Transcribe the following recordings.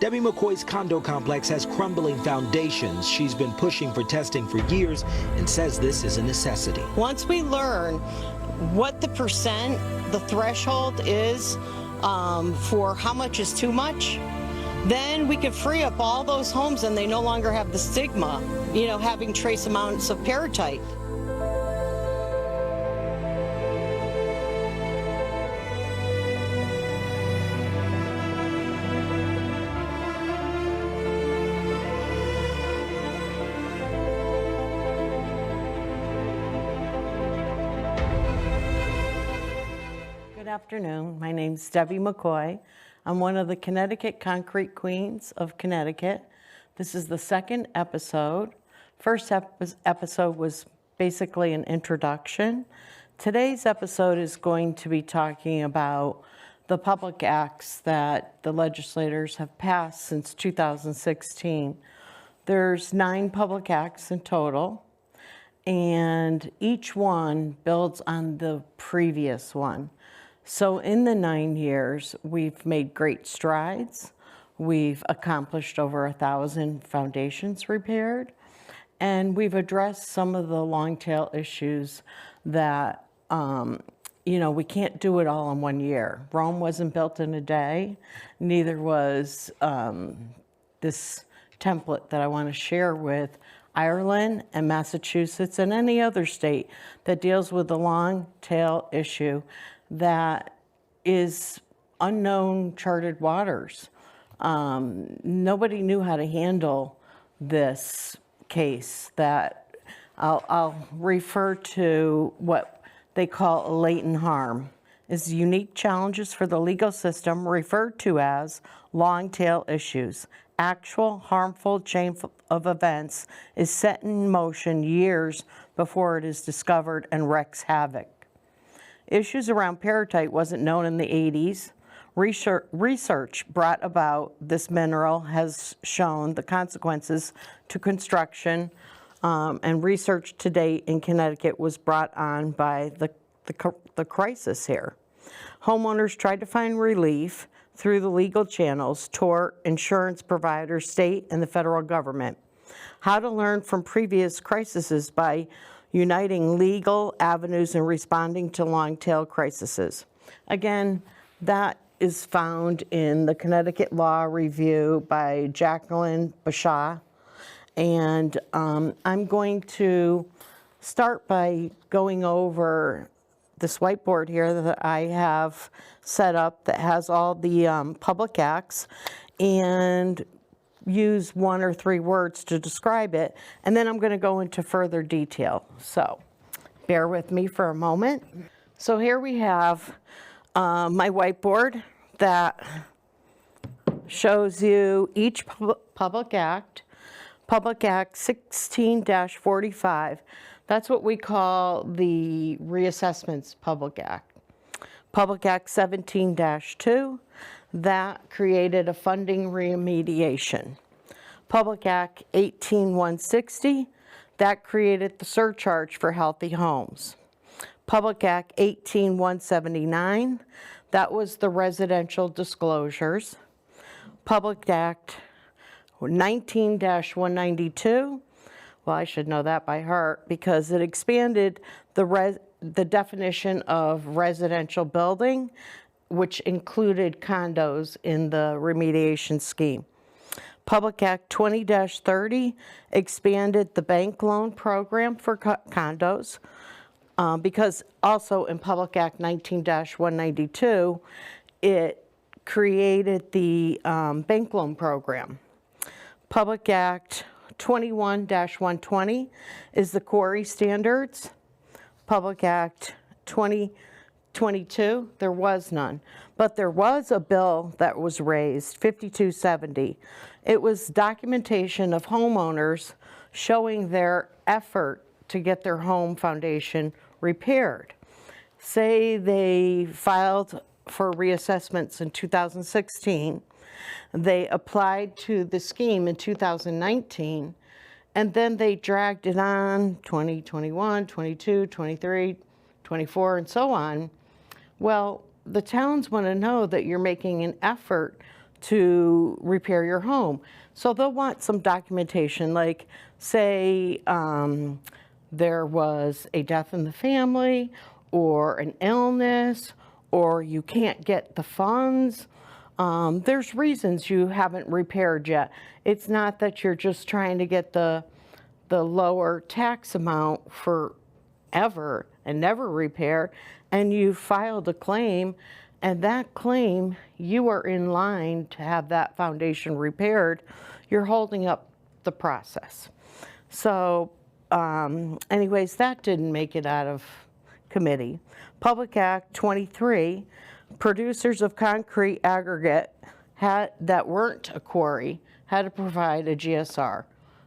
Debbie MacCoy's condo complex has crumbling foundations. She's been pushing for testing for years and says this is a necessity. Once we learn what the threshold is for how much is too much, then we can free up all those homes and they no longer have the stigma, having trace amounts of peritite. Good afternoon. My name's Debbie MacCoy. I'm one of the Connecticut Concrete Queens of Connecticut. This is the second episode. First episode was basically an introduction. Today's episode is going to be talking about the public acts that the legislators have passed since 2016. There's 9 public acts in total, and each one builds on the previous one. So in the 9 years, we've made great strides. We've accomplished over 1,000 foundations repaired, and we've addressed some of the long tail issues that, we can't do it all in 1 year. Rome wasn't built in a day, neither was this template that I want to share with Ireland and Massachusetts and any other state that deals with the long tail issue that is unknown charted waters. Nobody knew how to handle this case that I'll refer to what they call a latent harm, is unique challenges for the legal system referred to as long tail issues. Actual harmful chain of events is set in motion years before it is discovered and wreaks havoc. Issues around peritite wasn't known in the 80s. Research brought about this mineral has shown the consequences to construction, and research to date in Connecticut was brought on by the crisis here. Homeowners tried to find relief through the legal channels, tort, insurance providers, state, and the federal government. How to learn from previous crises by uniting legal avenues and responding to long-tail crises. Again, that is found in the Connecticut Law Review by Jacqueline Bashaw. And I'm going to start by going over this whiteboard here that I have set up that has all the public acts, and use 1 or 3 words to describe it, and then I'm going to go into further detail. So bear with me for a moment. So here we have my whiteboard that shows you each public act. Public Act 16-45, that's what we call the Reassessments Public Act. Public Act 17-2, that created a funding remediation. Public Act 18160, that created the surcharge for healthy homes. Public Act 18179, that was the residential disclosures. Public Act 19-192, well, I should know that by heart because it expanded the definition of residential building, which included condos in the remediation scheme. Public Act 20-30 expanded the bank loan program for condos because also in Public Act 19-192, it created the bank loan program. Public Act 21-120 is the quarry standards. Public Act 2022, there was none, but there was a bill that was raised, 5270. It was documentation of homeowners showing their effort to get their home foundation repaired. Say they filed for reassessments in 2016, they applied to the scheme in 2019, and then they dragged it on 2021, 22, 23, 24, and so on. Well, the towns want to know that you're making an effort to repair your home. So they'll want some documentation, like say there was a death in the family or an illness, or you can't get the funds. There's reasons you haven't repaired yet. It's not that you're just trying to get the lower tax amount forever and never repair, and you filed a claim, and that claim, you are in line to have that foundation repaired. You're holding up the process. So anyways, that didn't make it out of committee. Public Act 23, producers of concrete aggregate that weren't a quarry had to provide a GSR.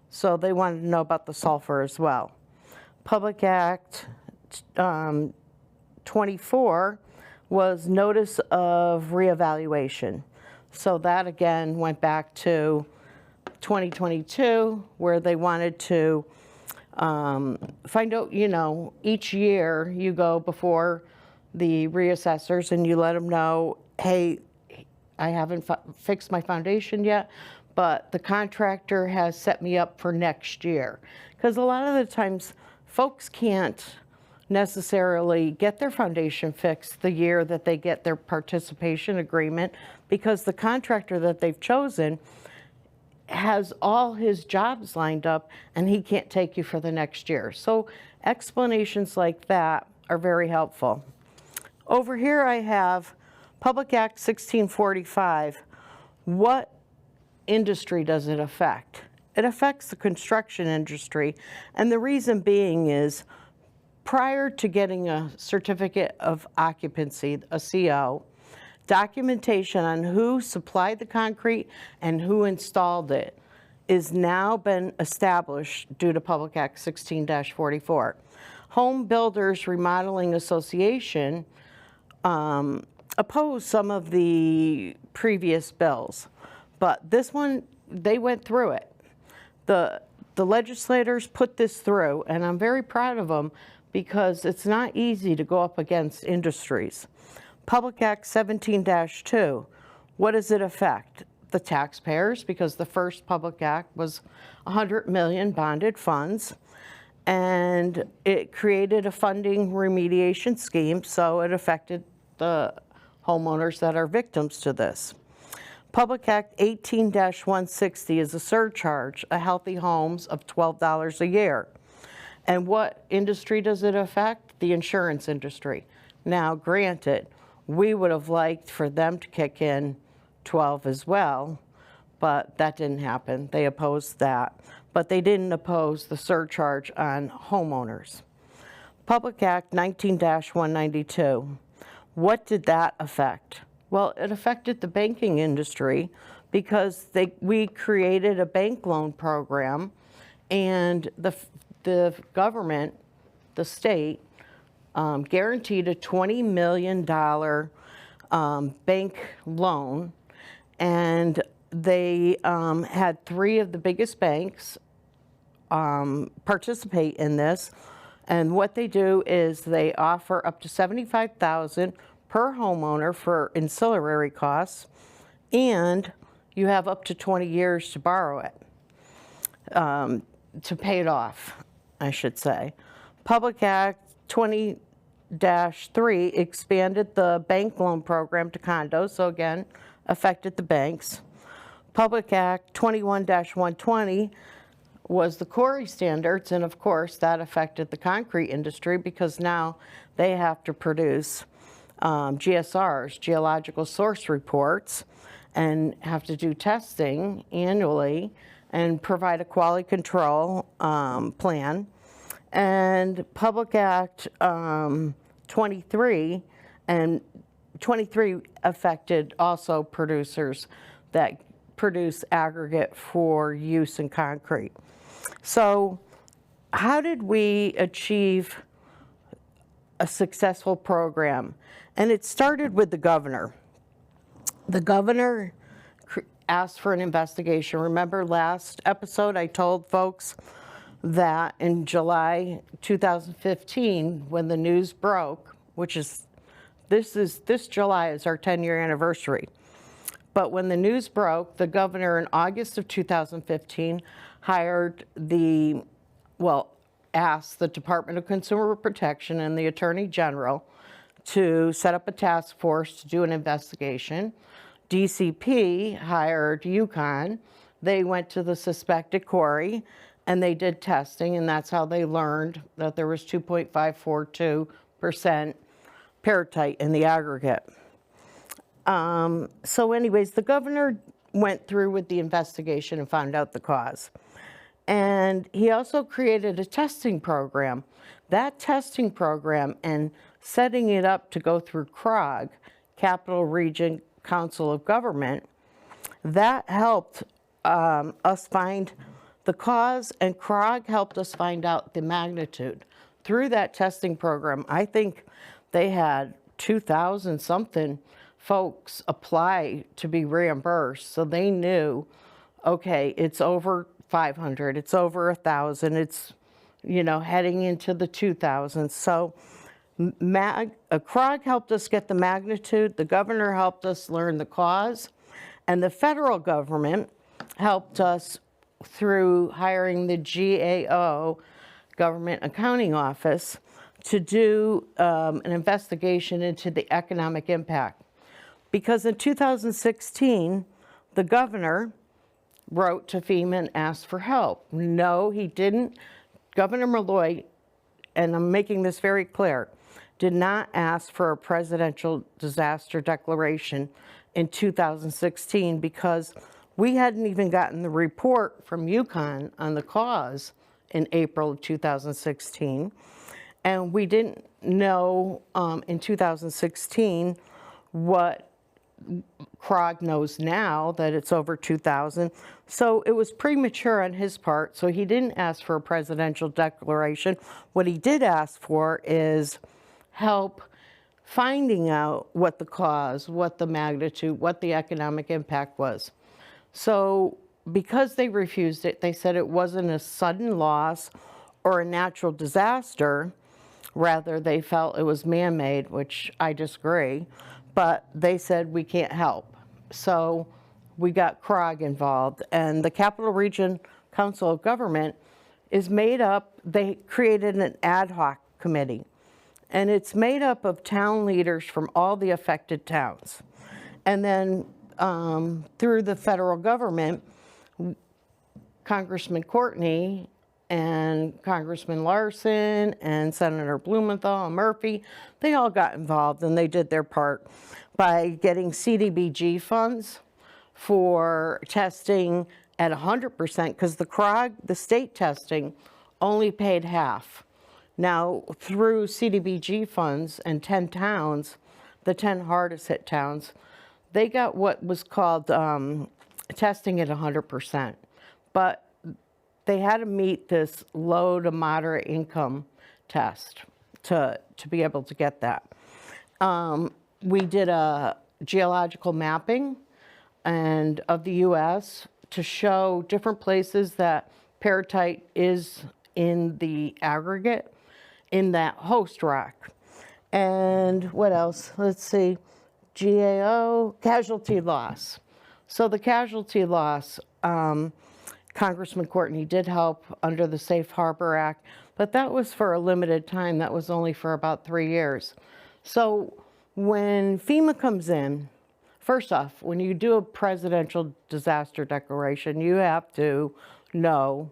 So they wanted to know about the sulfur as well. Public Act 24 was notice of reevaluation. So that again went back to 2022, where they wanted to find out, each year you go before the reassessors and you let them know, hey, I haven't fixed my foundation yet, but the contractor has set me up for next year. Because a lot of the times folks can't necessarily get their foundation fixed the year that they get their participation agreement, because the contractor that they've chosen has all his jobs lined up and he can't take you for the next year. So explanations like that are very helpful. Over here I have Public Act 1645. What industry does it affect? It affects the construction industry, and the reason being is prior to getting a certificate of occupancy, a CO, documentation on who supplied the concrete and who installed it is now been established due to Public Act 16-44. Home Builders Remodeling Association opposed some of the previous bills, but this one, they went through it. The legislators put this through, and I'm very proud of them, because it's not easy to go up against industries. Public Act 17-2, what does it affect? The taxpayers, because the first Public Act was 100 million bonded funds, and it created a funding remediation scheme, so it affected the homeowners that are victims to this. Public Act 18-160 is a surcharge, a healthy homes of $12 a year. And what industry does it affect? The insurance industry. Now, granted, we would have liked for them to kick in 12 as well, but that didn't happen. They opposed that, but they didn't oppose the surcharge on homeowners. Public Act 19-192. What did that affect? Well, it affected the banking industry, because we created a bank loan program, and the government, the state, guaranteed a $20 million bank loan, and they had 3 of the biggest banks participate in this. And what they do is they offer up to $75,000 per homeowner for ancillary costs, and you have up to 20 years to borrow it, to pay it off, I should say. Public Act 20-3 expanded the bank loan program to condos, so again, affected the banks. Public Act 21-120 was the quarry standards, and of course that affected the concrete industry, because now they have to produce GSRs, geological source reports, and have to do testing annually and provide a quality control plan. And Public Act 23 affected also producers that produce aggregate for use in concrete. So how did we achieve a successful program? And it started with the governor. The governor asked for an investigation. Remember last episode I told folks that in July 2015, when the news broke, which is this July is our 10-year anniversary, But when the news broke, the governor in August of 2015 asked the Department of Consumer Protection and the Attorney General to set up a task force to do an investigation. DCP hired UConn. They went to the suspected quarry and they did testing, and that's how they learned that there was 2.542% peritite in the aggregate. So anyways, the governor went through with the investigation and found out the cause. And he also created a testing program. That testing program and setting it up to go through CROG, Capital Region Council of Government, that helped us find the cause, and CROG helped us find out the magnitude. Through that testing program, I think they had 2,000 something folks apply to be reimbursed. So they knew, okay, it's over 500, it's over 1,000, it's, heading into the 2,000. So CROG helped us get the magnitude, the governor helped us learn the cause, and the federal government helped us through hiring the GAO, Government Accounting Office, to do an investigation into the economic impact. Because in 2016, the governor wrote to FEMA and asked for help. No, he didn't. Governor Malloy, and I'm making this very clear, did not ask for a presidential disaster declaration in 2016 because we hadn't even gotten the report from UConn on the cause in April of 2016. And we didn't know in 2016 what CROG knows now, that it's over 2,000. So it was premature on his part, so he didn't ask for a presidential declaration. What he did ask for is help finding out what the cause, what the magnitude, what the economic impact was. So because they refused it, they said it wasn't a sudden loss or a natural disaster. Rather, they felt it was man-made, which I disagree. But they said we can't help. So we got CROG involved, and the Capital Region Council of Government is made up, they created an ad hoc committee, and it's made up of town leaders from all the affected towns. And then through the federal government, Congressman Courtney and Congressman Larson and Senator Blumenthal and Murphy, they all got involved and they did their part by getting CDBG funds for testing at 100%, because the CROG, the state testing, only paid half. Now, through CDBG funds and 10 towns, the 10 hardest hit towns, they got what was called testing at 100%. But they had to meet this low to moderate income test to be able to get that. We did a geological mapping of the U.S. to show different places that peritite is in the aggregate, in that host rock. And what else? Let's see, GAO, casualty loss. So the casualty loss, Congressman Courtney did help under the Safe Harbor Act, but that was for a limited time. That was only for about 3 years. So when FEMA comes in, first off, when you do a presidential disaster declaration, you have to know,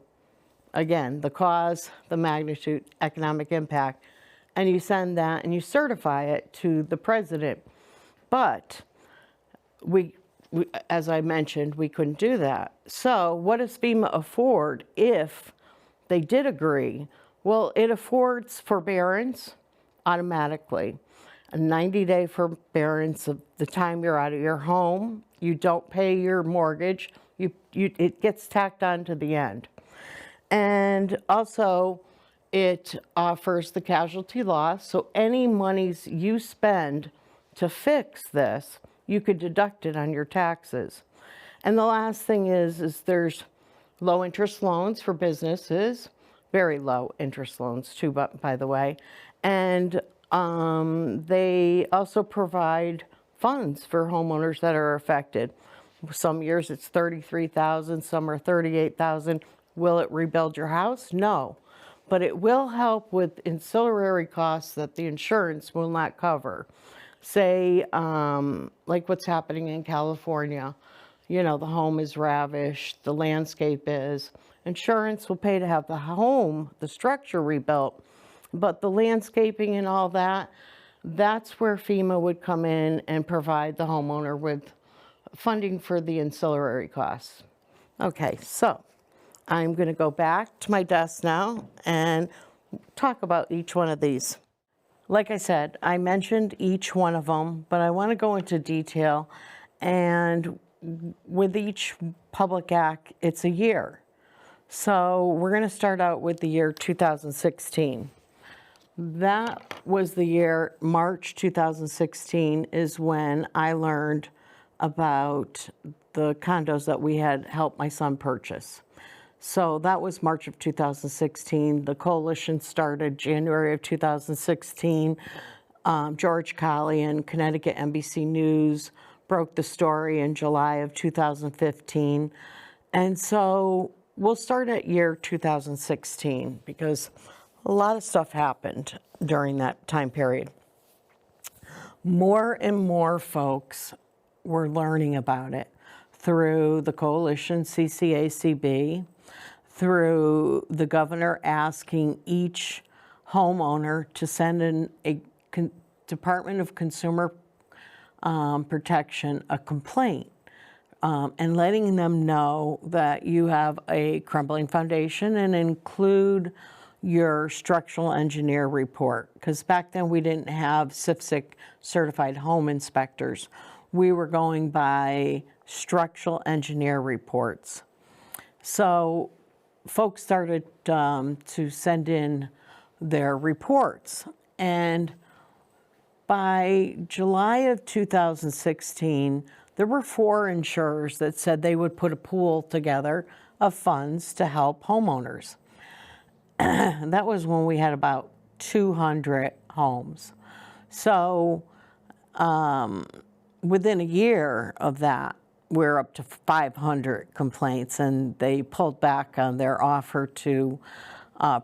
again, the cause, the magnitude, economic impact, and you send that and you certify it to the president. But we, as I mentioned, we couldn't do that. So what does FEMA afford if they did agree? Well, it affords forbearance automatically, a 90-day forbearance of the time you're out of your home. You don't pay your mortgage. It gets tacked on to the end. And also, it offers the casualty loss. So any monies you spend to fix this, you could deduct it on your taxes. And the last thing is there's low interest loans for businesses, very low interest loans too, by the way. And they also provide funds for homeowners that are affected. Some years it's 33,000, some are 38,000. Will it rebuild your house? No. But it will help with ancillary costs that the insurance will not cover. Say, like what's happening in California. You know, the home is ravished, the landscape is. Insurance will pay to have the home, the structure rebuilt, but the landscaping and all that, that's where FEMA would come in and provide the homeowner with funding for the ancillary costs. Okay, so I'm going to go back to my desk now and talk about each one of these. Like I said, I mentioned each one of them, but I want to go into detail. And with each public act, it's a year. So we're going to start out with the year 2016. That was the year, March 2016 is when I learned about the condos that we had helped my son purchase. So that was March of 2016. The coalition started January of 2016. George Colley and Connecticut NBC News broke the story in July of 2015. And so we'll start at year 2016 because a lot of stuff happened during that time period. More and more folks were learning about it through the coalition, CCACB, through the governor asking each homeowner to send in a Department of Consumer Protection a complaint and letting them know that you have a crumbling foundation and include your structural engineer report. Because back then we didn't have CFSIC certified home inspectors. We were going by structural engineer reports. So folks started to send in their reports. And by July of 2016, there were 4 insurers that said they would put a pool together of funds to help homeowners. And that was when we had about 200 homes. So within a year of that, we're up to 500 complaints, and they pulled back on their offer to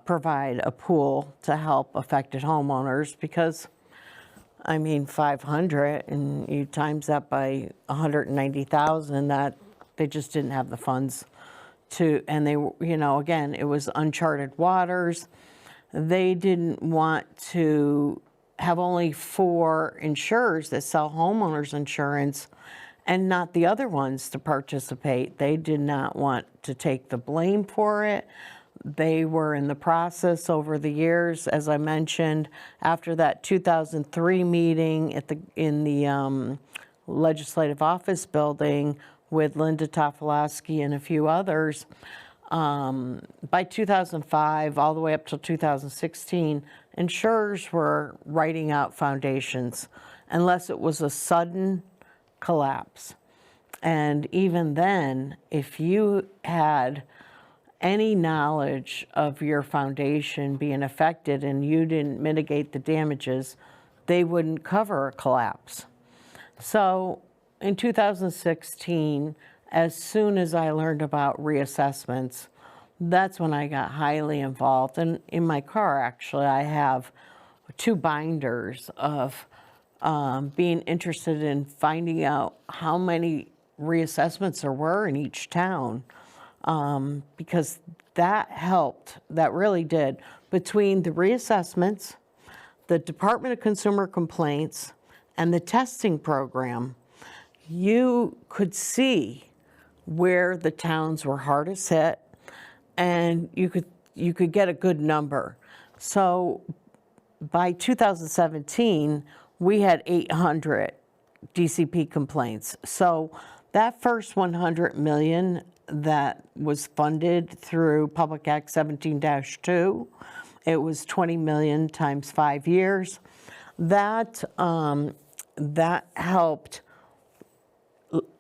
provide a pool to help affected homeowners because, I mean, 500, and you times that by 190,000, that they just didn't have the funds to, and they, you know, again, it was uncharted waters. They didn't want to have only 4 insurers that sell homeowners insurance and not the other ones to participate. They did not want to take the blame for it. They were in the process over the years, as I mentioned, after that 2003 meeting in the Legislative Office Building with Linda Tofolowski and a few others. By 2005, all the way up till 2016, insurers were writing out foundations unless it was a sudden collapse. And even then, if you had any knowledge of your foundation being affected and you didn't mitigate the damages, they wouldn't cover a collapse. So in 2016, as soon as I learned about reassessments, that's when I got highly involved. And in my car, actually, I have 2 binders of being interested in finding out how many reassessments there were in each town, because that helped, that really did. Between the reassessments, the Department of Consumer Complaints, and the testing program, you could see where the towns were hardest hit, and you could get a good number. So by 2017, we had 800 DCP complaints. So that first 100 million that was funded through Public Act 17-2, it was 20 million times 5 years. That helped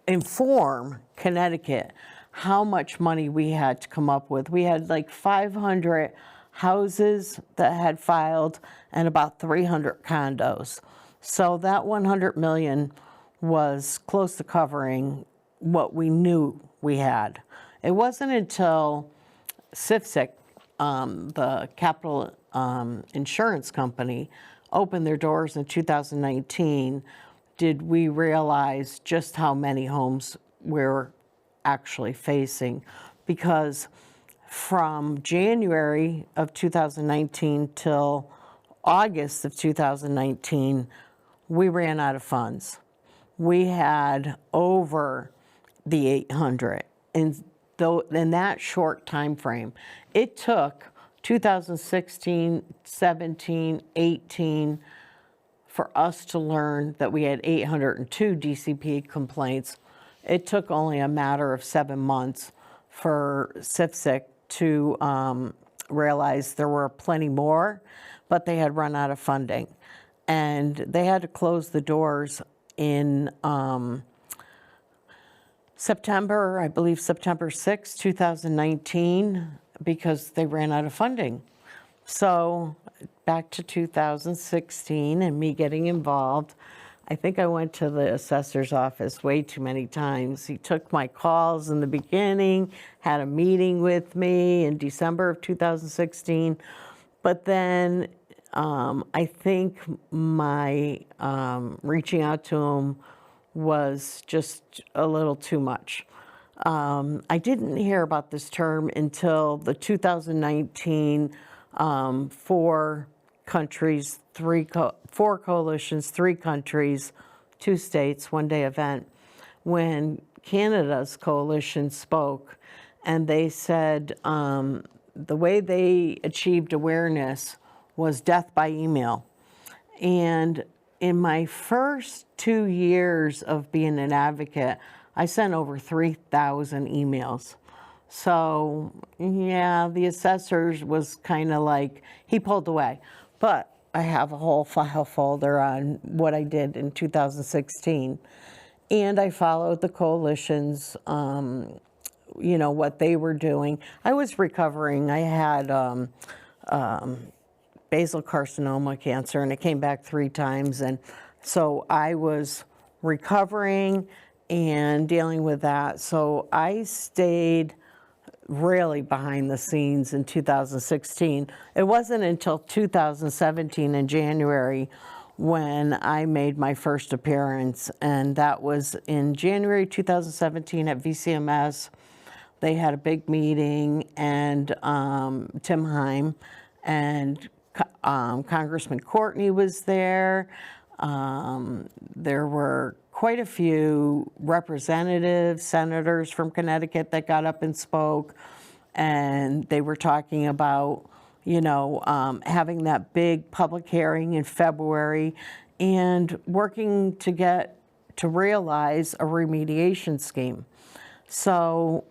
inform Connecticut how much money we had to come up with. We had like 500 houses that had filed and about 300 condos. So that 100 million was close to covering what we knew we had. It wasn't until CIFSIC, the capital insurance company, opened their doors in 2019 did we realize just how many homes we're actually facing. Because from January of 2019 till August of 2019, we ran out of funds. We had over the 800 in that short time frame. It took 2016, 17, 18 for us to learn that we had 802 DCP complaints. It took only a matter of 7 months for CIFSIC to realize there were plenty more, but they had run out of funding. And they had to close the doors in September, I believe September 6, 2019, because they ran out of funding. So back to 2016 and me getting involved. I think I went to the assessor's office way too many times. He took my calls in the beginning, had a meeting with me in December of 2016. But then I think my reaching out to him was just a little too much. I didn't hear about this term until the 2019 4 countries, 4 coalitions, 3 countries, 2 states, 1-day event, when Canada's coalition spoke, and they said the way they achieved awareness was death by email. And in my first 2 years of being an advocate, I sent over 3,000 emails. So yeah, the assessors was kind of like, he pulled away. But I have a whole file folder on what I did in 2016. And I followed the coalitions, you know, what they were doing. I was recovering. I had basal carcinoma cancer, and it came back 3 times. And so I was recovering and dealing with that. So I stayed really behind the scenes in 2016. It wasn't until 2017 in January when I made my first appearance, and that was in January 2017 at VCMS. They had a big meeting, and Tim Heim and Congressman Courtney was there. There were quite a few representatives, senators from Connecticut that got up and spoke, and they were talking about, you know, having that big public hearing in February and working to realize a remediation scheme. So,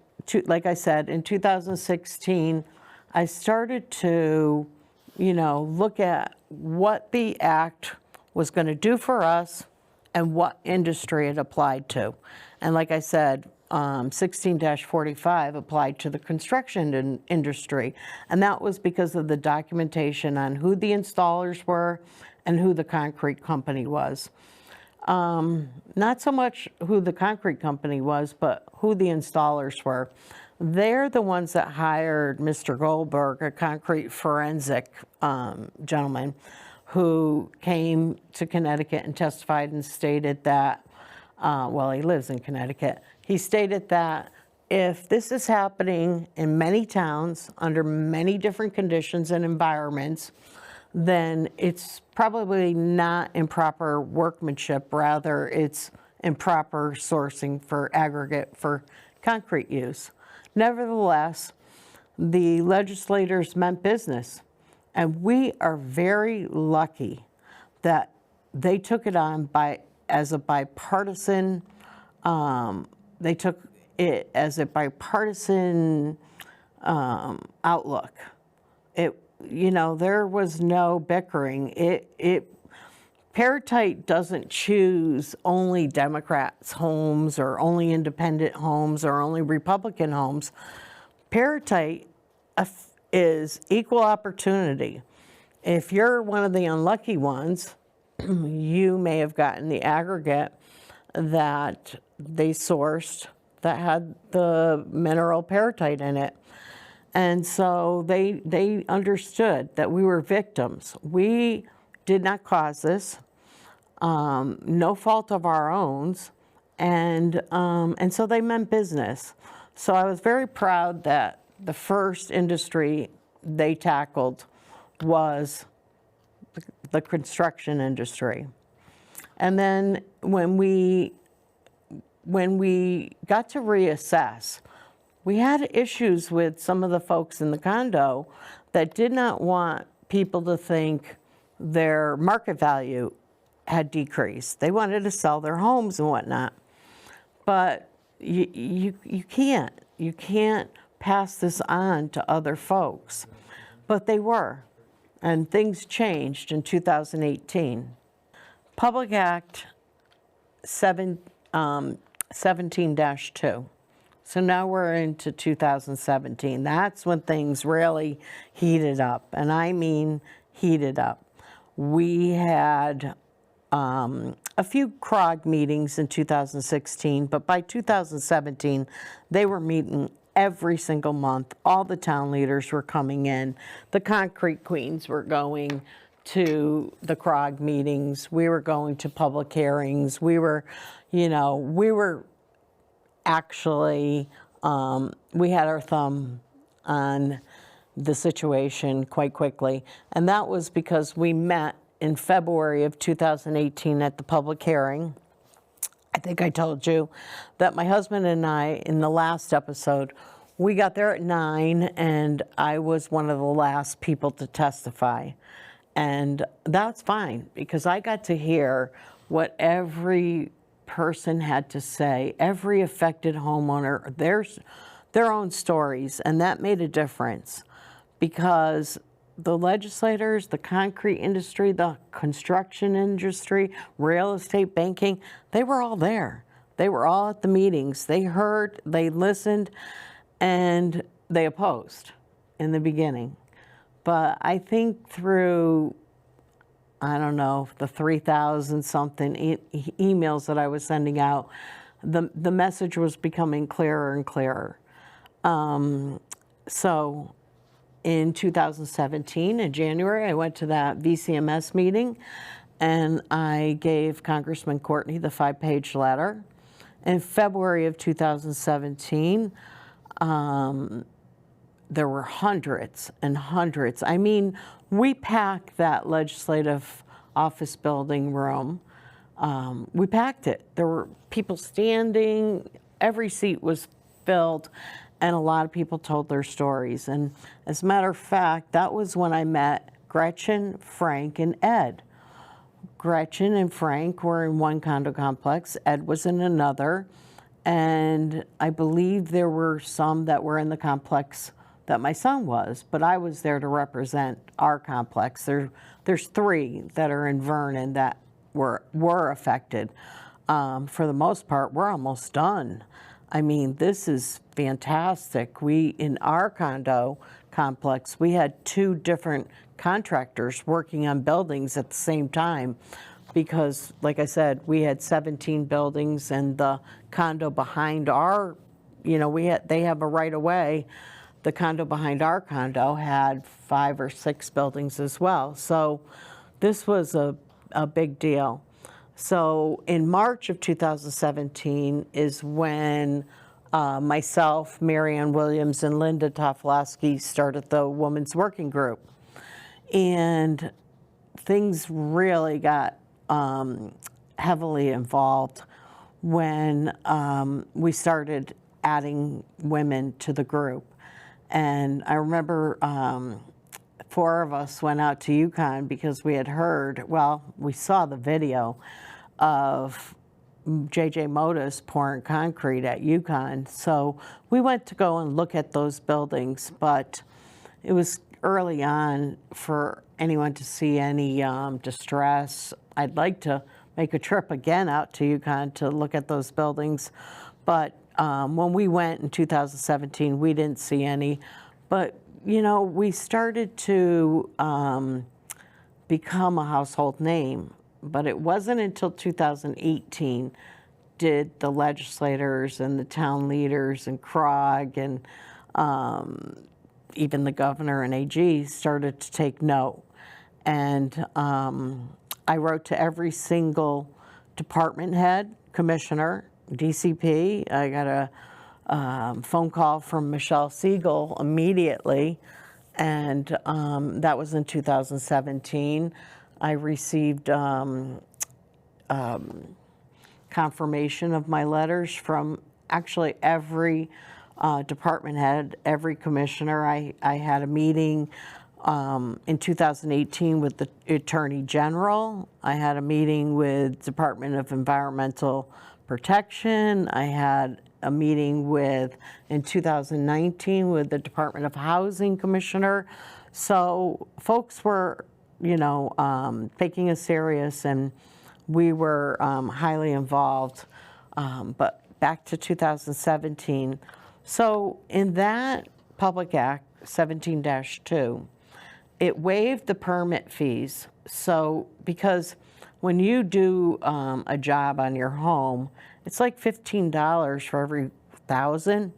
like I said, in 2016, I started to, you know, look at what the act was going to do for us and what industry it applied to. And like I said, 16-45 applied to the construction industry. And that was because of the documentation on who the installers were and who the concrete company was. Not so much who the concrete company was, but who the installers were. They're the ones that hired Mr. Goldberg, a concrete forensic gentleman, who came to Connecticut and testified and stated that, well, he lives in Connecticut. He stated that if this is happening in many towns under many different conditions and environments, then it's probably not improper workmanship, rather it's improper sourcing for aggregate for concrete use. Nevertheless, the legislators meant business, and we are very lucky that they took it on as a bipartisan. They took it as a bipartisan outlook. You know, there was no bickering. Paratite doesn't choose only Democrats' homes or only independent homes or only Republican homes. Paratite is equal opportunity. If you're one of the unlucky ones, you may have gotten the aggregate that they sourced that had the mineral peritite in it. And so they understood that we were victims. We did not cause this, no fault of our own, and so they meant business. So I was very proud that the first industry they tackled was the construction industry. And then when we got to reassess, we had issues with some of the folks in the condo that did not want people to think their market value had decreased. They wanted to sell their homes and whatnot. But you can't pass this on to other folks. But they were, and things changed in 2018. Public Act 17-2. So now we're into 2017. That's when things really heated up, and I mean heated up. We had a few CROG meetings in 2016, but by 2017, they were meeting every single month. All the town leaders were coming in. The concrete queens were going to the CROG meetings. We were going to public hearings. We were actually, we had our thumb on the situation quite quickly. And that was because we met in February of 2018 at the public hearing. I think I told you that my husband and I, in the last episode, we got there at 9, and I was one of the last people to testify. And that's fine, because I got to hear what every person had to say, every affected homeowner, their own stories, and that made a difference, because the legislators, the concrete industry, the construction industry, real estate, banking, they were all there. They were all at the meetings. They heard, they listened, and they opposed in the beginning. But I think through, I don't know, the 3,000 something emails that I was sending out, the message was becoming clearer and clearer. So in 2017, in January, I went to that VCMS meeting, and I gave Congressman Courtney the 5-page letter. In February of 2017, there were hundreds and hundreds. I mean, we packed that legislative office building room. We packed it. There were people standing, every seat was filled, and a lot of people told their stories. And as a matter of fact, that was when I met Gretchen, Frank, and Ed. Gretchen and Frank were in one condo complex. Ed was in another. And I believe there were some that were in the complex that my son was, but I was there to represent our complex. There's 3 that are in Vernon that were affected. For the most part, we're almost done. I mean, this is fantastic. In our condo complex, we had 2 different contractors working on buildings at the same time, because, like I said, we had 17 buildings, and the condo behind our, they have a right of way. The condo behind our condo had 5 or 6 buildings as well. So this was a big deal. So in March of 2017 is when myself, Marianne Williams, and Linda Tofolowski started the Women's Working Group. And things really got heavily involved when we started adding women to the group. And I remember 4 of us went out to Yukon because we had heard, we saw the video of J.J. Modas pouring concrete at Yukon. So we went to go and look at those buildings, but it was early on for anyone to see any distress. I'd like to make a trip again out to Yukon to look at those buildings, but when we went in 2017, we didn't see any. But, we started to become a household name, but it wasn't until 2018 did the legislators and the town leaders and CROG and even the governor and AG started to take note. And I wrote to every single department head, commissioner, DCP. I got a phone call from Michelle Siegel immediately, and that was in 2017. I received confirmation of my letters from actually every department head, every commissioner. I had a meeting in 2018 with the Attorney General. I had a meeting with Department of Environmental Protection. I had a meeting in 2019 with the Department of Housing Commissioner. So folks were, taking us serious, and we were highly involved. But back to 2017. So in that Public Act 17-2, it waived the permit fees. So because when you do a job on your home, it's like $15 for every 1,000.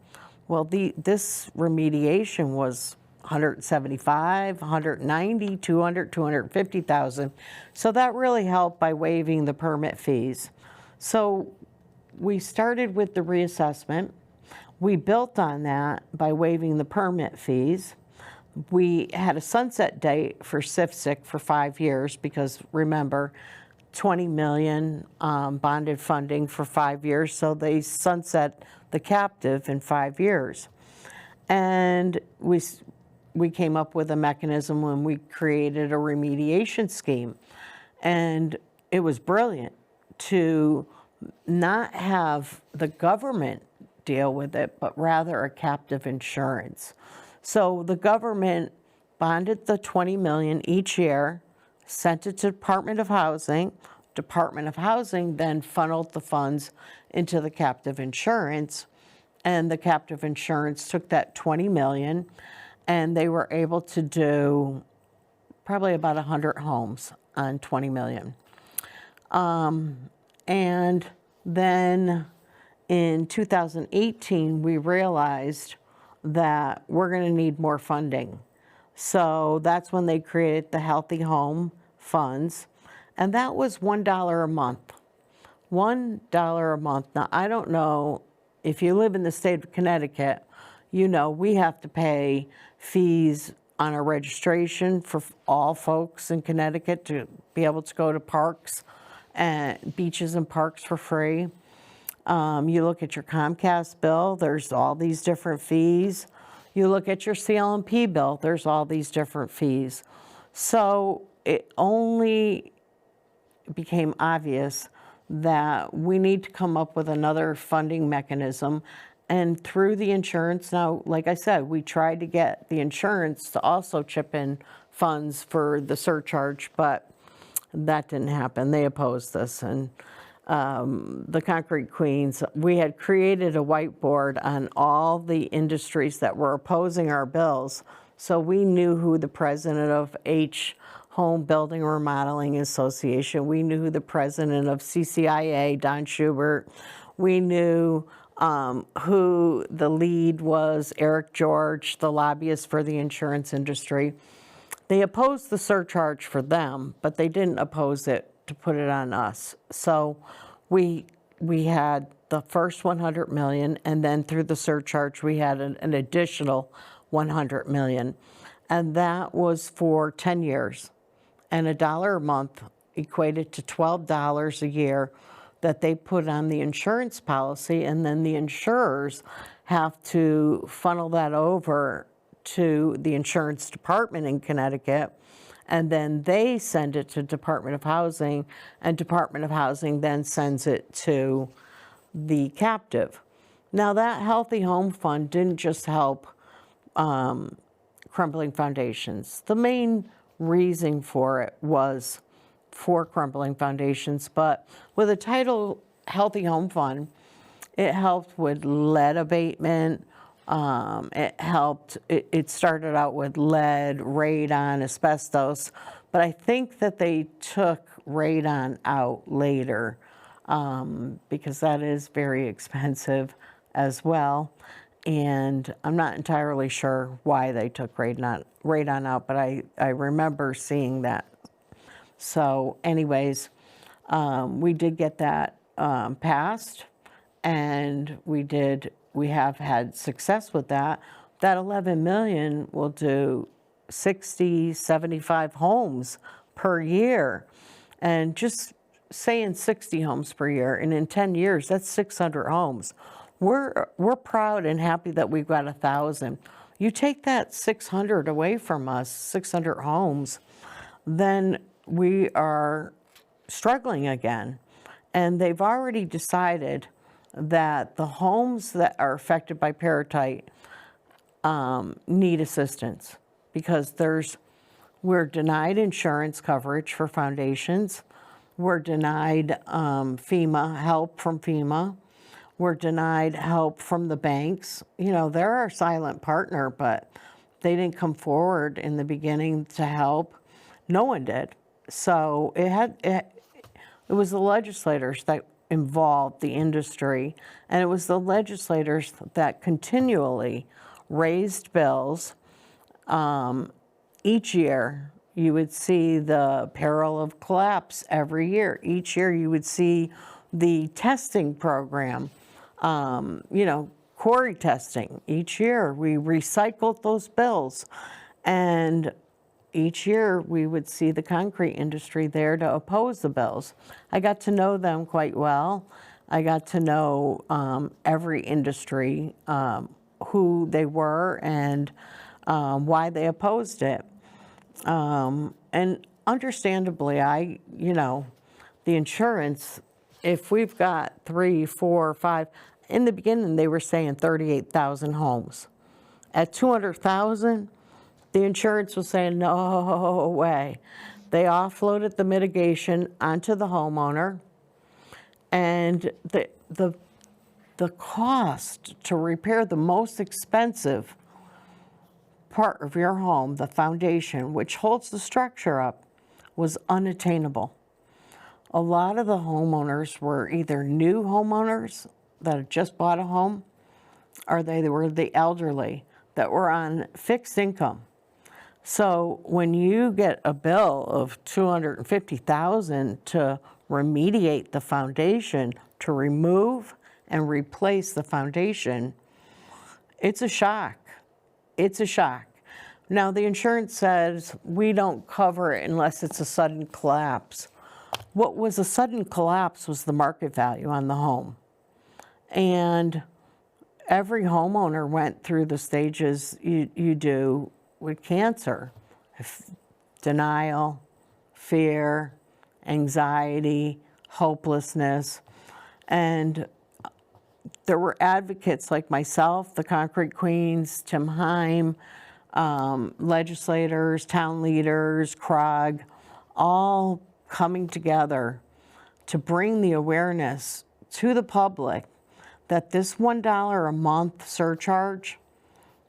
Well, this remediation was 175, 190, 200, 250,000. So that really helped by waiving the permit fees. So we started with the reassessment. We built on that by waiving the permit fees. We had a sunset date for SIFSIC for 5 years because, remember, 20 million bonded funding for 5 years, so they sunset the captive in 5 years. And we came up with a mechanism when we created a remediation scheme. And it was brilliant to not have the government deal with it, but rather a captive insurance. So the government bonded the 20 million each year, sent it to Department of Housing. Department of Housing then funneled the funds into the captive insurance, and the captive insurance took that 20 million, and they were able to do probably about 100 homes on 20 million. And then in 2018, we realized that we're going to need more funding. So that's when they created the Healthy Home Funds, and that was $1 a month. $1 a month. Now, I don't know if you live in the state of Connecticut, we have to pay fees on a registration for all folks in Connecticut to be able to go to parks and beaches and parks for free. You look at your Comcast bill, there's all these different fees. You look at your CL&P bill, there's all these different fees. So it only became obvious that we need to come up with another funding mechanism. And through the insurance, now, like I said, we tried to get the insurance to also chip in funds for the surcharge, but that didn't happen. They opposed this. And the Concrete Queens, we had created a whiteboard on all the industries that were opposing our bills. So we knew who the president of Home Building Remodeling Association, we knew who the president of CCIA, Don Schubert, we knew who the lead was, Eric George, the lobbyist for the insurance industry. They opposed the surcharge for them, but they didn't oppose it to put it on us. So we had the first 100 million, and then through the surcharge we had an additional 100 million, and that was for 10 years. And $1 a month equated to $12 a year that they put on the insurance policy, and then the insurers have to funnel that over to the insurance department in Connecticut, and then they send it to Department of Housing, and Department of Housing then sends it to the captive. Now, that Healthy Home Fund didn't just help Crumbling Foundations. The main reason for it was for Crumbling Foundations, but with the title Healthy Home Fund, it helped with lead abatement. It started out with lead, radon, asbestos, but I think that they took radon out later. because that is very expensive as well. And I'm not entirely sure why they took radon out, but I remember seeing that. So anyways, we did get that passed, and we have had success with that. That 11 million will do 60, 75 homes per year. And just saying 60 homes per year, and in 10 years, that's 600 homes. We're proud and happy that we've got 1,000. You take that 600 away from us, 600 homes, then we are struggling again. And they've already decided that the homes that are affected by Paratite need assistance, because we're denied insurance coverage for foundations. We're denied help from FEMA. We're denied help from the banks. You know, they're our silent partner, but they didn't come forward in the beginning to help. No one did. So it was the legislators that involved the industry, and it was the legislators that continually raised bills. Each year, you would see the peril of collapse every year. Each year, you would see the testing program, quarry testing. Each year, we recycled those bills. And each year, we would see the concrete industry there to oppose the bills. I got to know them quite well. I got to know every industry, who they were, and why they opposed it. And understandably, the insurance, if we've got 3, 4, 5, in the beginning they were saying 38,000 homes. At 200,000, the insurance was saying, no way. They offloaded the mitigation onto the homeowner, and the cost to repair the most expensive part of your home, the foundation, which holds the structure up, was unattainable. A lot of the homeowners were either new homeowners that had just bought a home, or they were the elderly that were on fixed income. So when you get a bill of $250,000 to remediate the foundation, to remove and replace the foundation, it's a shock. It's a shock. Now, the insurance says we don't cover it unless it's a sudden collapse. What was a sudden collapse was the market value on the home. And every homeowner went through the stages you do with cancer: denial, fear, anxiety, hopelessness. And there were advocates like myself, the Concrete Queens, Tim Heim, legislators, town leaders, CROG, all coming together to bring the awareness to the public that this $1 a month surcharge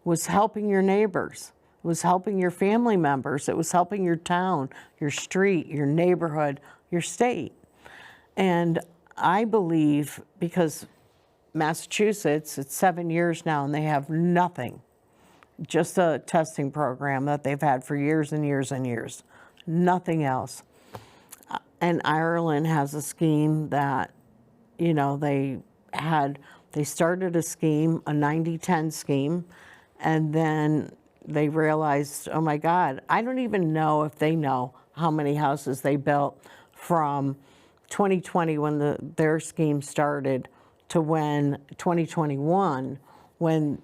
was helping your neighbors, it was helping your family members, it was helping your town, your street, your neighborhood, your state. And I believe, because Massachusetts, it's 7 years now and they have nothing, just a testing program that they've had for years and years and years, nothing else. And Ireland has a scheme that, they started a scheme, a 90-10 scheme, and then they realized, oh my God, I don't even know if they know how many houses they built from 2020 when their scheme started to 2021, when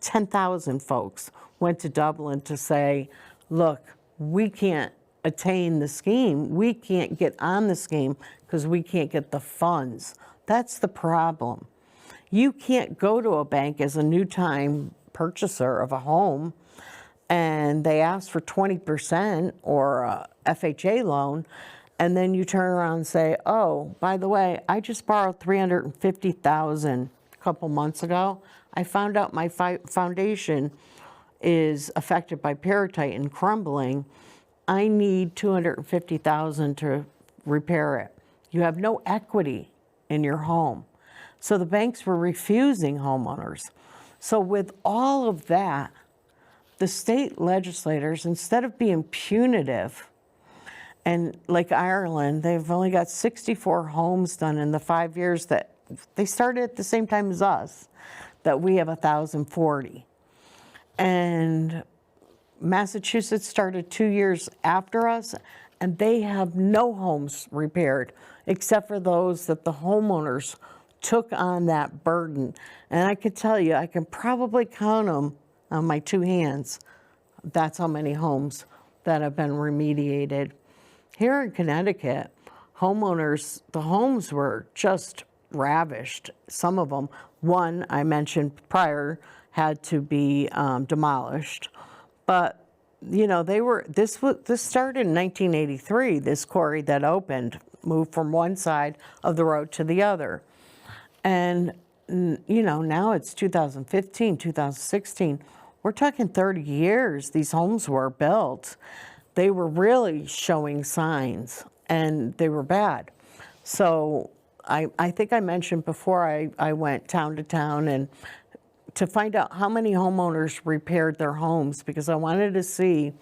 10,000 folks went to Dublin to say, look, we can't attain the scheme. We can't get on the scheme because we can't get the funds. That's the problem. You can't go to a bank as a new-time purchaser of a home and they ask for 20% or a FHA loan, and then you turn around and say, oh, by the way, I just borrowed $350,000 a couple months ago. I found out my foundation is affected by Paratite and crumbling. I need $250,000 to repair it. You have no equity in your home. So the banks were refusing homeowners. So with all of that, the state legislators, instead of being punitive, and like Ireland, they've only got 64 homes done in the 5 years that they started at the same time as us, that we have 1,040. And Massachusetts started 2 years after us, and they have no homes repaired, except for those that the homeowners took on that burden. And I could tell you, I can probably count them on my two hands. That's how many homes that have been remediated. Here in Connecticut, homeowners, the homes were just ravished. Some of them, one I mentioned prior, had to be demolished. But you know, this started in 1983, this quarry that opened, moved from one side of the road to the other. And you know, now it's 2015, 2016. We're talking 30 years these homes were built. They were really showing signs, and they were bad. So I think I mentioned before I went town to town and to find out how many homeowners repaired their homes, because I wanted to see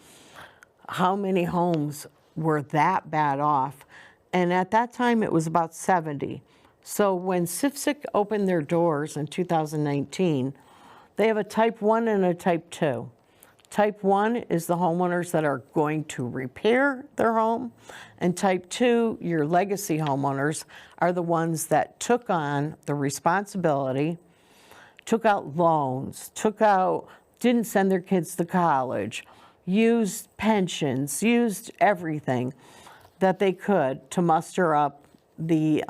how many homes were that bad off. And at that time, it was about 70. So when CIFSIC opened their doors in 2019, they have a type 1 and a type 2. Type 1 is the homeowners that are going to repair their home, and type 2, your legacy homeowners, are the ones that took on the responsibility, took out loans, didn't send their kids to college, used pensions, used everything that they could to muster up the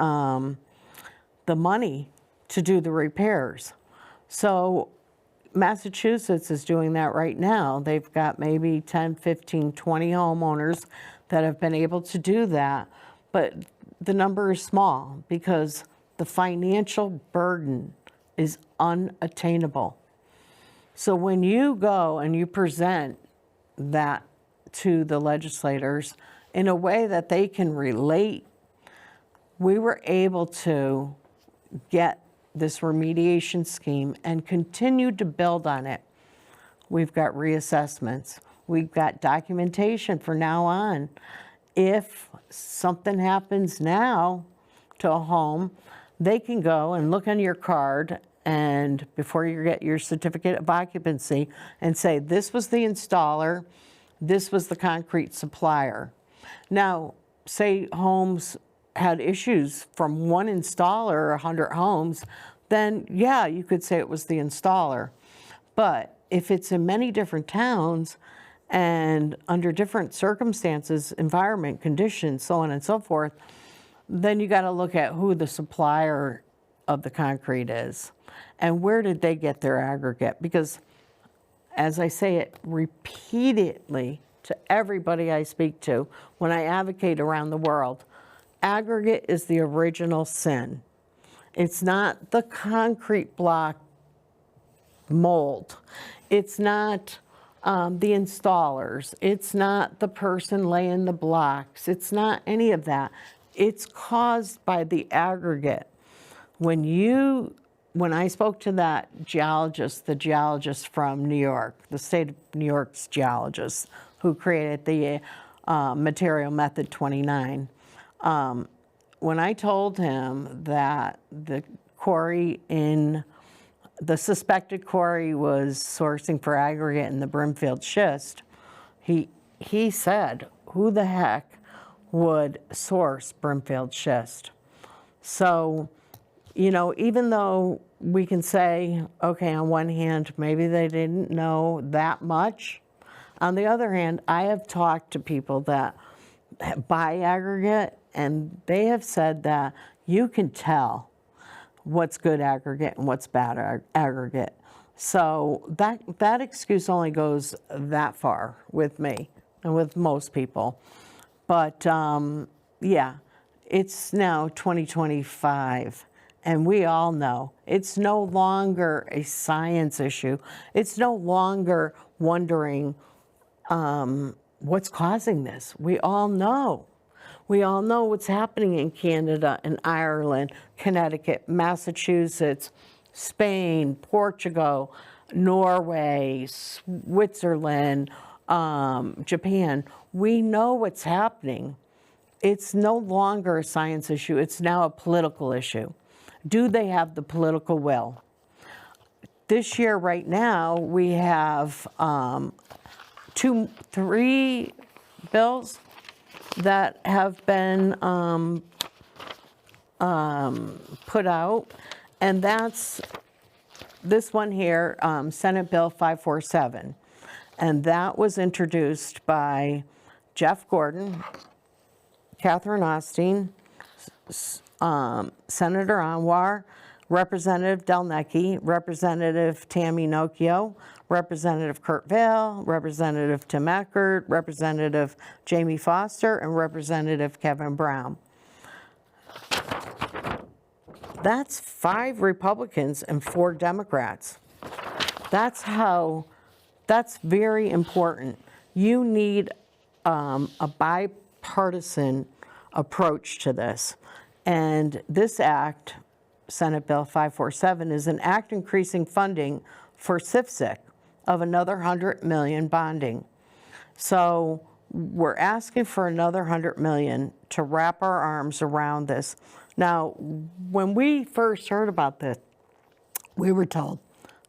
money to do the repairs. So Massachusetts is doing that right now. They've got maybe 10, 15, 20 homeowners that have been able to do that, but the number is small because the financial burden is unattainable. So when you go and you present that to the legislators in a way that they can relate, we were able to get this remediation scheme and continue to build on it. We've got reassessments. We've got documentation for now on. If something happens now to a home, they can go and look on your card and before you get your certificate of occupancy and say, this was the installer, this was the concrete supplier. Now, say homes had issues from one installer, 100 homes, then yeah, you could say it was the installer. But if it's in many different towns and under different circumstances, environment, conditions, so on and so forth, then you got to look at who the supplier of the concrete is and where did they get their aggregate. Because as I say it repeatedly to everybody I speak to when I advocate around the world, aggregate is the original sin. It's not the concrete block mold. It's not the installers. It's not the person laying the blocks. It's not any of that. It's caused by the aggregate. When I spoke to that geologist, the geologist from New York, the state of New York's geologist who created the material method 29, when I told him that the suspected quarry was sourcing for aggregate in the Brimfield schist, he said, who the heck would source Brimfield schist? So, you know, even though we can say, okay, on one hand, maybe they didn't know that much. On the other hand, I have talked to people that buy aggregate, and they have said that you can tell what's good aggregate and what's bad aggregate. So that excuse only goes that far with me and with most people. But yeah, it's now 2025, and we all know it's no longer a science issue. It's no longer wondering what's causing this. We all know. We all know what's happening in Canada and Ireland, Connecticut, Massachusetts, Spain, Portugal, Norway, Switzerland, Japan. We know what's happening. It's no longer a science issue, it's now a political issue. Do they have the political will? This year, right now, we have 3 bills that have been put out, and that's this one here, Senate Bill 547. And that was introduced by Jeff Gordon, Catherine Osteen, Senator Anwar, Representative Delnecki, Representative Tammy Nocchio, Representative Kurt Vale, Representative Tim Eckert, Representative Jamie Foster, and Representative Kevin Brown. That's 5 Republicans and 4 Democrats. That's very important. You need a bipartisan approach to this. And this act, Senate Bill 547, is an act increasing funding for CFSIC of another $100 million bonding. So we're asking for another $100 million to wrap our arms around this. Now, when we first heard about this, we were told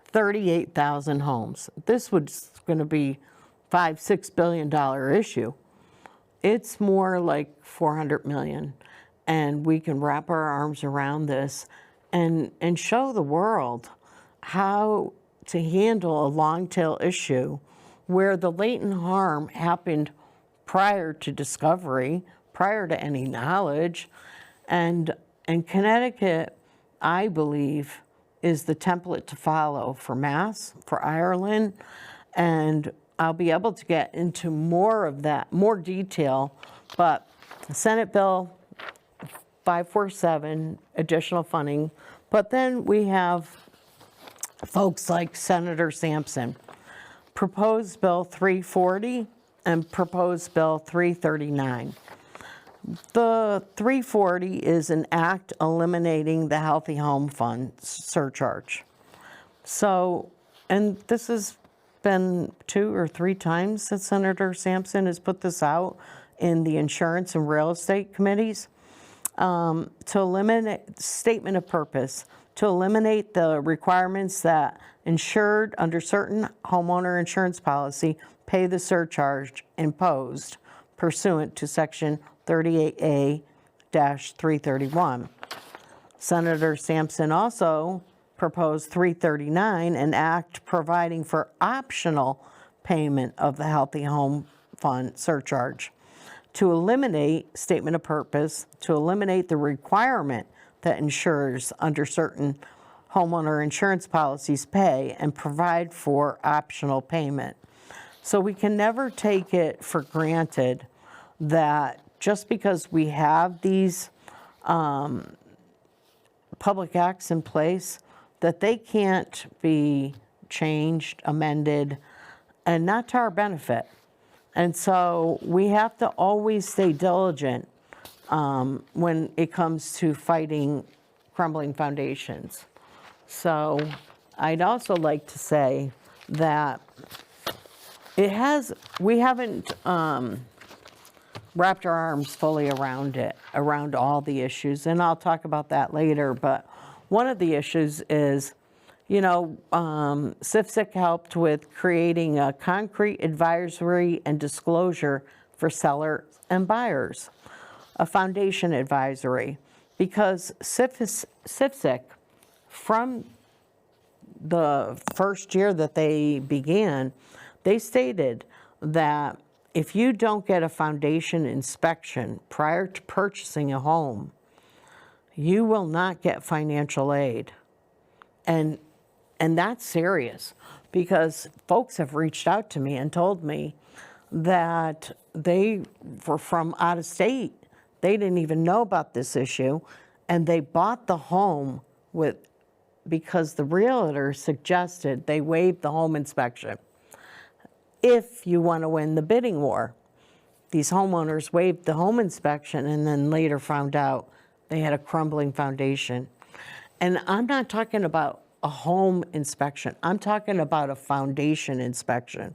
38,000 homes. This was going to be $5-6 billion issue. It's more like 400 million, and we can wrap our arms around this and show the world how to handle a long tail issue where the latent harm happened prior to discovery, prior to any knowledge. And Connecticut, I believe, is the template to follow for Mass, for Ireland, and I'll be able to get into more of that, more detail, but Senate Bill 547, additional funding, but then we have folks like Senator Sampson, proposed Bill 340 and proposed Bill 339. The 340 is an act eliminating the Healthy Home Fund surcharge. So, and this has been 2 or 3 times that Senator Sampson has put this out in the insurance and real estate committees to eliminate statement of purpose, to eliminate the requirements that insured under certain homeowner insurance policy pay the surcharge imposed pursuant to Section 38A-331. Senator Sampson also proposed 339, an act providing for optional payment of the Healthy Home Fund surcharge to eliminate statement of purpose, to eliminate the requirement that insurers under certain homeowner insurance policies pay and provide for optional payment. So we can never take it for granted that just because we have these public acts in place, that they can't be changed, amended, and not to our benefit. And so we have to always stay diligent when it comes to fighting crumbling foundations. So I'd also like to say that we haven't wrapped our arms fully around it, around all the issues, and I'll talk about that later, but one of the issues is, CFSIC helped with creating a concrete advisory and disclosure for sellers and buyers, a foundation advisory, because CFSIC, from the first year that they began, they stated that if you don't get a foundation inspection prior to purchasing a home, you will not get financial aid. And that's serious, because folks have reached out to me and told me that they were from out of state. They didn't even know about this issue, and they bought the home because the realtor suggested they waive the home inspection if you want to win the bidding war. these homeowners waived the home inspection and then later found out they had a crumbling foundation. And I'm not talking about a home inspection. I'm talking about a foundation inspection.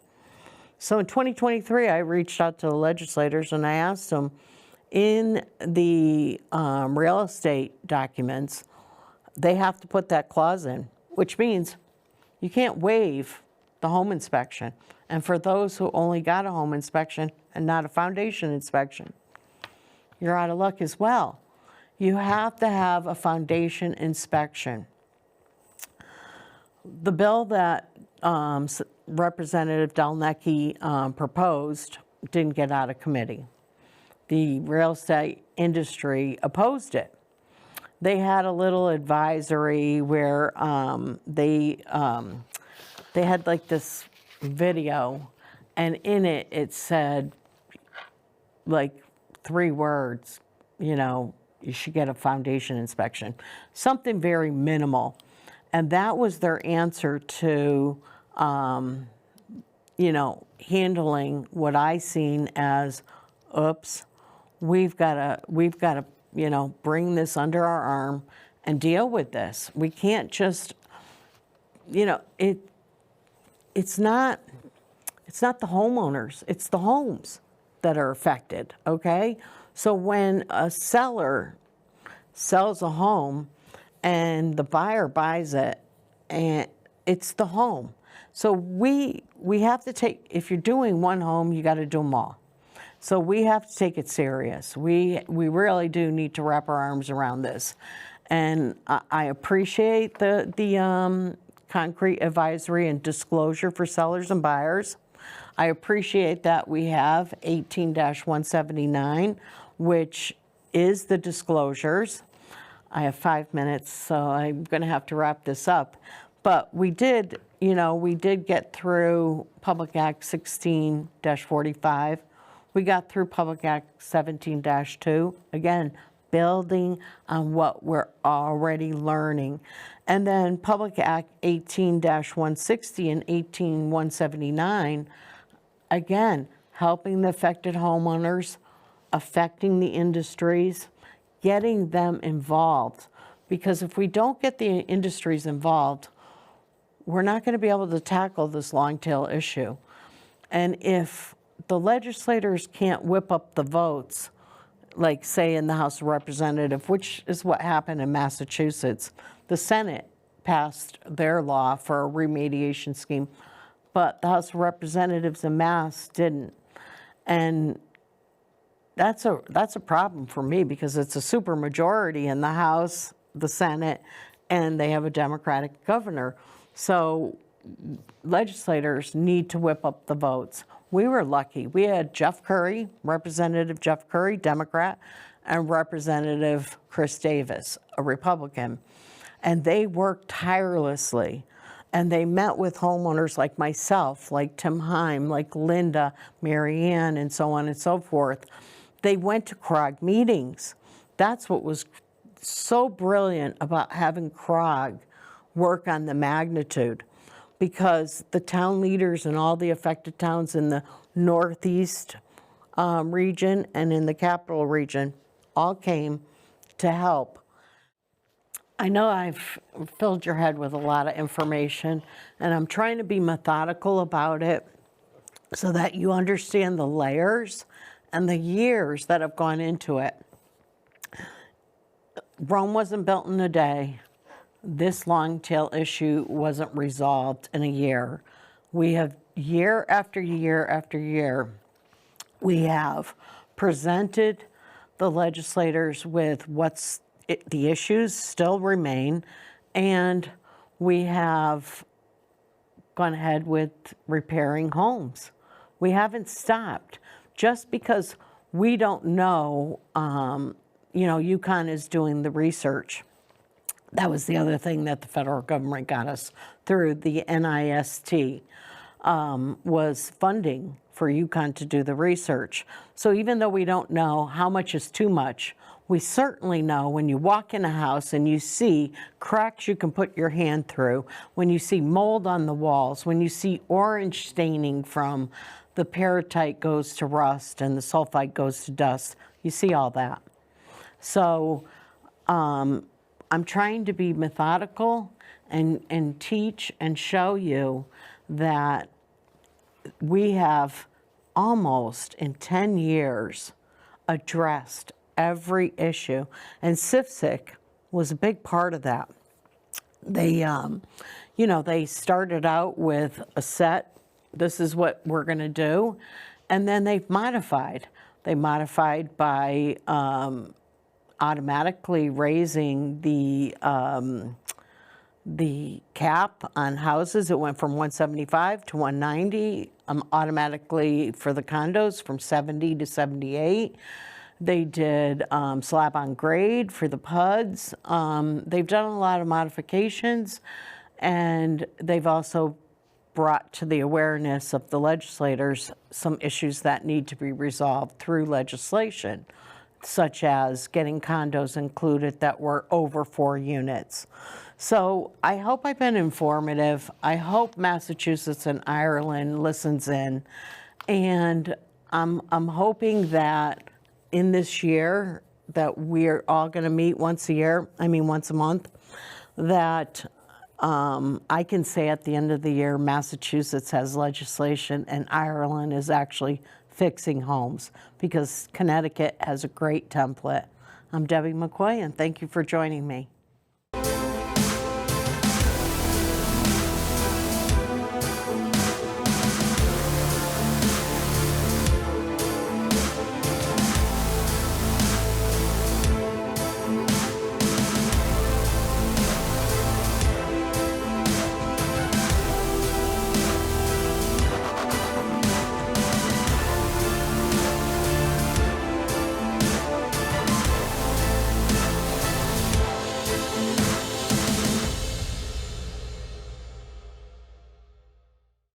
So in 2023, I reached out to the legislators and I asked them, in the real estate documents, they have to put that clause in, which means you can't waive the home inspection. And for those who only got a home inspection and not a foundation inspection, you're out of luck as well. You have to have a foundation inspection. The bill that Representative Delnecki proposed didn't get out of committee. The real estate industry opposed it. They had a little advisory where they had like this video, and in it, it said like 3 words, you know, you should get a foundation inspection, something very minimal. And that was their answer to, you know, handling what I seen as, oops, we've got to, you know, bring this under our arm and deal with this. We can't just, you know, it's not the homeowners, it's the homes that are affected, okay? So when a seller sells a home and the buyer buys it, and it's the home. So we have to take, if you're doing one home, you got to do them all. So we have to take it serious. We really do need to wrap our arms around this. And I appreciate the concrete advisory and disclosure for sellers and buyers. I appreciate that we have 18-179, which is the disclosures. I have 5 minutes, so I'm going to have to wrap this up. But we did, you know, we did get through Public Act 16-45. We got through Public Act 17-2. Again, building on what we're already learning. And then Public Act 18-160 and 18-179, again, helping the affected homeowners, affecting the industries, getting them involved. Because if we don't get the industries involved, we're not going to be able to tackle this long tail issue. And if the legislators can't whip up the votes, like say in the House of Representatives, which is what happened in Massachusetts, the Senate passed their law for a remediation scheme, but the House of Representatives in Mass didn't. And that's a problem for me because it's a supermajority in the House, the Senate, and they have a Democratic governor. So legislators need to whip up the votes. We were lucky. We had Jeff Curry, Representative Jeff Curry, Democrat, and Representative Chris Davis, a Republican. And they worked tirelessly. And they met with homeowners like myself, like Tim Heim, like Linda, Mary Ann, and so on and so forth. They went to CROG meetings. That's what was so brilliant about having CROG work on the magnitude, because the town leaders in all the affected towns in the Northeast region and in the Capital region all came to help. I know I've filled your head with a lot of information, and I'm trying to be methodical about it so that you understand the layers and the years that have gone into it. Rome wasn't built in a day. This long tail issue wasn't resolved in a year. We have year after year after year, we have presented the legislators with the issues still remain, and we have gone ahead with repairing homes. We haven't stopped. Just because we don't know, you know, UConn is doing the research. That was the other thing that the federal government got us through the NIST, was funding for UConn to do the research. So even though we don't know how much is too much, we certainly know when you walk in a house and you see cracks you can put your hand through, when you see mold on the walls, when you see orange staining from the peritite goes to rust and the sulfite goes to dust. You see all that. So I'm trying to be methodical and teach and show you that we have almost in 10 years addressed every issue. And CIFSIC was a big part of that. They, they started out with a set, this is what we're gonna do, and then they've modified. They modified by automatically raising the cap on houses. It went from 175 to 190, automatically for the condos from 70 to 78. They did slab on grade for the PUDs. They've done a lot of modifications, and they've also brought to the awareness of the legislators some issues that need to be resolved through legislation, such as getting condos included that were over 4 units. So I hope I've been informative. I hope Massachusetts and Ireland listens in, and I'm hoping that in this year that we're all going to meet once a month, that I can say at the end of the year, Massachusetts has legislation and Ireland is actually fixing homes, because Connecticut has a great template. I'm Debbie MacCoy, and thank you for joining me.